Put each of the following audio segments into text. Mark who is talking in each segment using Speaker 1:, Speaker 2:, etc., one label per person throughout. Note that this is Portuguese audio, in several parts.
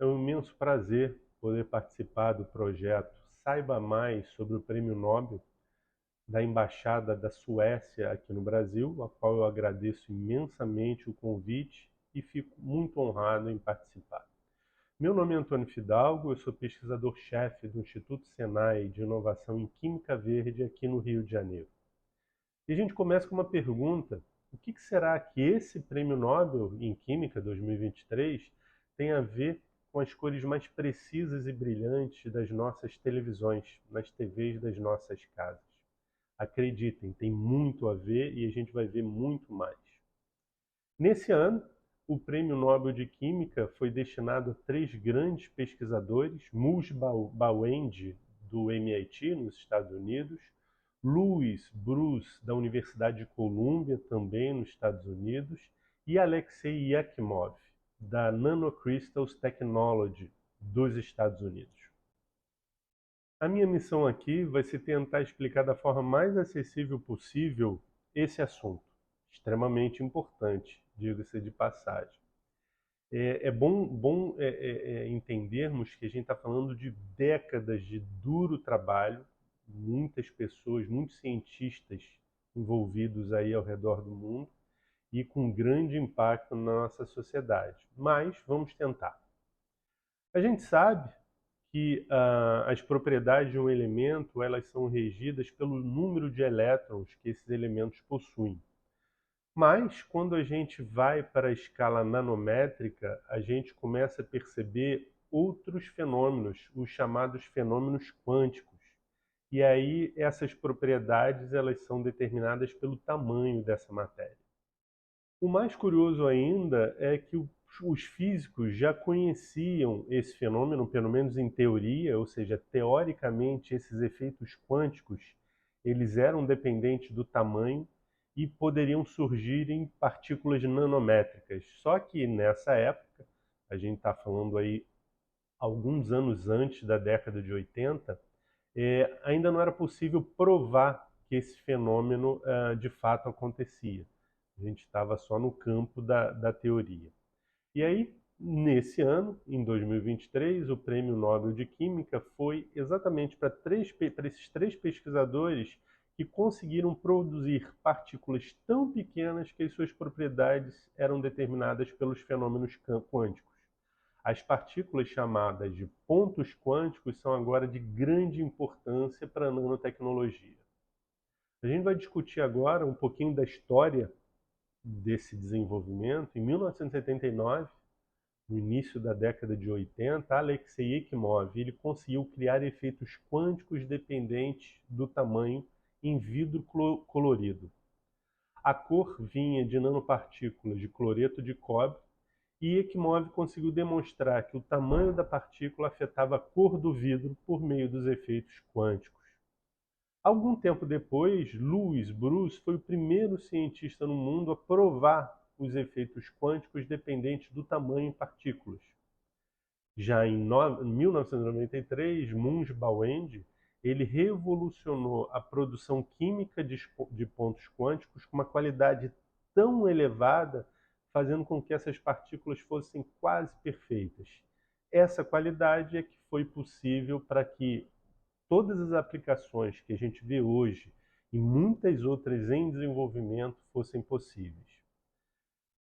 Speaker 1: É um imenso prazer poder participar do projeto Saiba Mais sobre o Prêmio Nobel da Embaixada da Suécia aqui no Brasil, a qual eu agradeço imensamente o convite e fico muito honrado em participar. Meu nome é Antônio Fidalgo, eu sou pesquisador-chefe do Instituto Senai de Inovação em Química Verde aqui no Rio de Janeiro. E a gente começa com uma pergunta: o que será que esse Prêmio Nobel em Química 2023 tem a ver com as cores mais precisas e brilhantes das nossas televisões, nas TVs das nossas casas? Acreditem, tem muito a ver e a gente vai ver muito mais. Nesse ano, o Prêmio Nobel de Química foi destinado a três grandes pesquisadores: Mus Bawende, do MIT, nos Estados Unidos; Louis Bruce, da Universidade de Colômbia, também nos Estados Unidos; e Alexei Yakimov, da Nanocrystals Technology, dos Estados Unidos. A minha missão aqui vai ser tentar explicar da forma mais acessível possível esse assunto, extremamente importante, diga-se de passagem. É bom entendermos que a gente está falando de décadas de duro trabalho, muitas pessoas, muitos cientistas envolvidos aí ao redor do mundo e com grande impacto na nossa sociedade. Mas vamos tentar. A gente sabe que as propriedades de um elemento elas são regidas pelo número de elétrons que esses elementos possuem. Mas, quando a gente vai para a escala nanométrica, a gente começa a perceber outros fenômenos, os chamados fenômenos quânticos. E aí, essas propriedades elas são determinadas pelo tamanho dessa matéria. O mais curioso ainda é que os físicos já conheciam esse fenômeno, pelo menos em teoria, ou seja, teoricamente, esses efeitos quânticos, eles eram dependentes do tamanho e poderiam surgir em partículas nanométricas. Só que nessa época, a gente está falando aí alguns anos antes da década de 80, ainda não era possível provar que esse fenômeno de fato acontecia. A gente estava só no campo da teoria. E aí, nesse ano, em 2023, o Prêmio Nobel de Química foi exatamente para esses três pesquisadores que conseguiram produzir partículas tão pequenas que as suas propriedades eram determinadas pelos fenômenos quânticos. As partículas chamadas de pontos quânticos são agora de grande importância para a nanotecnologia. A gente vai discutir agora um pouquinho da história desse desenvolvimento. Em 1979, no início da década de 80, Alexei Yakimov ele conseguiu criar efeitos quânticos dependentes do tamanho em vidro colorido. A cor vinha de nanopartículas de cloreto de cobre e Yakimov conseguiu demonstrar que o tamanho da partícula afetava a cor do vidro por meio dos efeitos quânticos. Algum tempo depois, Louis Bruce foi o primeiro cientista no mundo a provar os efeitos quânticos dependentes do tamanho em partículas. Já em 1993, Mus Bawende ele revolucionou a produção química de pontos quânticos com uma qualidade tão elevada, fazendo com que essas partículas fossem quase perfeitas. Essa qualidade é que foi possível para que todas as aplicações que a gente vê hoje e muitas outras em desenvolvimento fossem possíveis.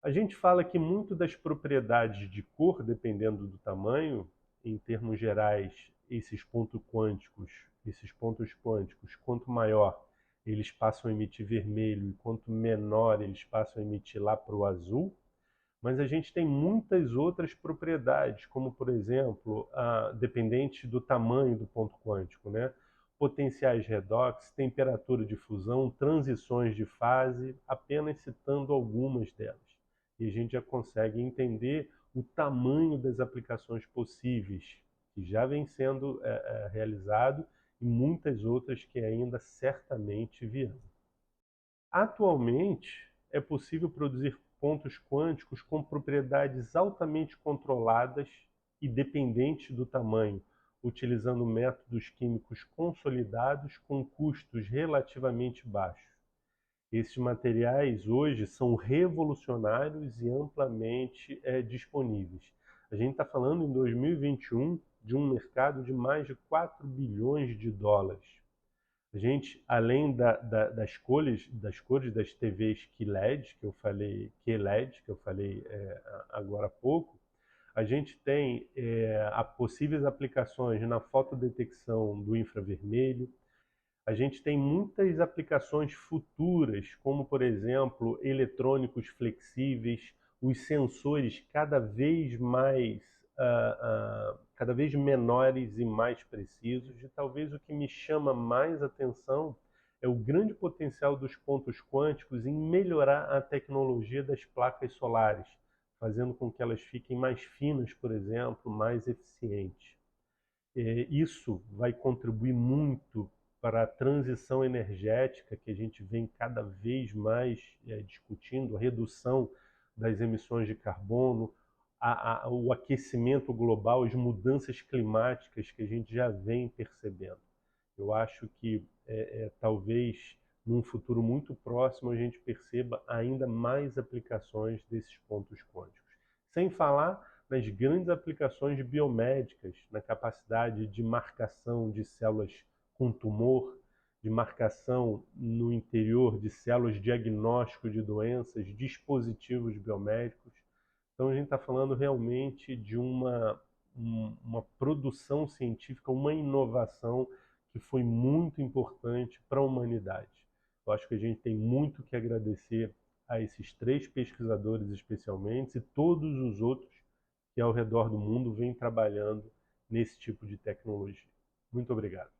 Speaker 1: A gente fala que muito das propriedades de cor, dependendo do tamanho, em termos gerais, esses pontos quânticos, quanto maior, eles passam a emitir vermelho, e quanto menor, eles passam a emitir lá para o azul. Mas a gente tem muitas outras propriedades, como, por exemplo, dependente do tamanho do ponto quântico, né? Potenciais redox, temperatura de fusão, transições de fase, apenas citando algumas delas. E a gente já consegue entender o tamanho das aplicações possíveis, que já vem sendo realizado, e muitas outras que ainda certamente virão. Atualmente, é possível produzir pontos quânticos com propriedades altamente controladas e dependentes do tamanho, utilizando métodos químicos consolidados com custos relativamente baixos. Esses materiais hoje são revolucionários e amplamente disponíveis. A gente está falando em 2021 de um mercado de mais de 4 bilhões de dólares. A gente, além das cores das TVs QLED, que eu falei agora há pouco, a gente tem possíveis aplicações na fotodetecção do infravermelho. A gente tem muitas aplicações futuras, como, por exemplo, eletrônicos flexíveis, os sensores cada vez menores e mais precisos. E talvez o que me chama mais atenção é o grande potencial dos pontos quânticos em melhorar a tecnologia das placas solares, fazendo com que elas fiquem mais finas, por exemplo, mais eficientes. Isso vai contribuir muito para a transição energética que a gente vem cada vez mais discutindo, a redução das emissões de carbono, o aquecimento global, as mudanças climáticas que a gente já vem percebendo. Eu acho que talvez num futuro muito próximo a gente perceba ainda mais aplicações desses pontos quânticos. Sem falar nas grandes aplicações biomédicas, na capacidade de marcação de células com tumor, de marcação no interior de células, diagnóstico de doenças, dispositivos biomédicos. Então a gente está falando realmente de uma produção científica, uma inovação que foi muito importante para a humanidade. Eu acho que a gente tem muito que agradecer a esses 3 pesquisadores especialmente e todos os outros que ao redor do mundo vêm trabalhando nesse tipo de tecnologia. Muito obrigado.